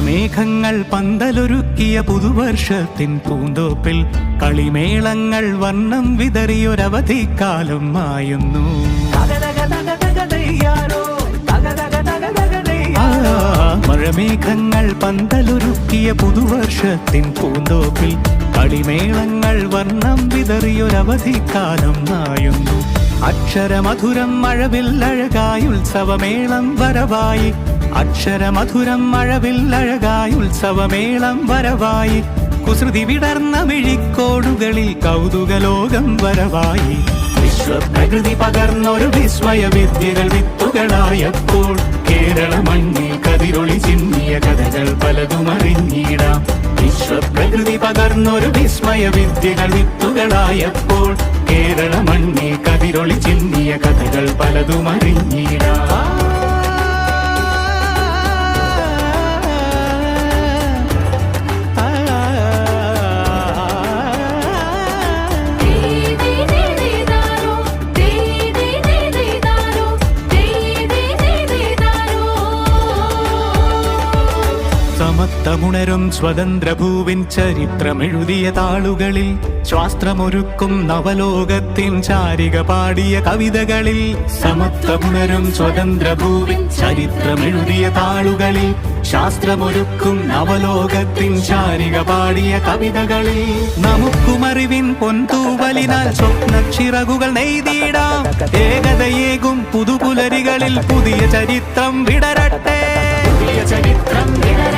മഴമേഘങ്ങൾ പന്തലൊരുക്കിയ പുതുവർഷത്തിൻ പൂന്തോപ്പിൽ കളിമേളങ്ങൾ വർണ്ണം വിതറിയൊരവധിക്കാലം മായുന്നു. മഴമേഘങ്ങൾ പന്തലൊരുക്കിയ പുതുവർഷത്തിൻ പൂന്തോപ്പിൽ കളിമേളങ്ങൾ വർണ്ണം വിതറിയൊരവധിക്കാലം മായുന്നു. അക്ഷരമധുരം മഴവില്ലഴകായി ഉത്സവമേളം വരവായി. അക്ഷരമധുരം മഴവില്ലഴകായി ഉത്സവമേളം വരവായി. കുസൃതി വിടർന്ന മിഴിക്കോടുകളിൽ കൗതുകലോകം വരവായി. വിശ്വപ്രകൃതി പകർന്നൊരു വിസ്മയ വിദ്യകൾ വിത്തുകളായപ്പോൾ കേരള മണ്ണിൽ കതിരൊളി ചിന്നിയ കഥകൾ പലതും അറിഞ്ഞിടാം. വിശ്വപ്രകൃതി പകർന്നൊരു വിസ്മയ വിദ്യകൾ വിത്തുകളായപ്പോൾ കേരള മണ്ണിൽ കതിരൊളി ചിന്നിയ കഥകൾ പലതും അറിഞ്ഞിടാം. സമത്വമുണരും സ്വതന്ത്രഭൂവിൻ ചരിത്രമെഴുതിയ താളുകളിൽ ശാസ്ത്രമൊരുക്കും നവലോകത്തിൻ ചാരിക പാടിയ കവിതകളിൽ. സമത്വമുണരും സ്വതന്ത്രഭൂവിൻ ചരിത്രമെഴുതിയ താളുകളിൽ ശാസ്ത്രമൊരുക്കും നവലോകത്തിൻ ചാരിക പാടിയ കവിതകളിൽ. നമുക്കുമറിവിൻ പൊൻതൂവലിനാൽ സ്വപ്നച്ചിറകുകൾ നെയ്തിടാം. ഏകതയേകും പുതുപുലരികളിൽ പുതിയ ചരിത്രം വിടരട്ടെ. പുതിയ ചരിത്രം വിടരട്ടെ.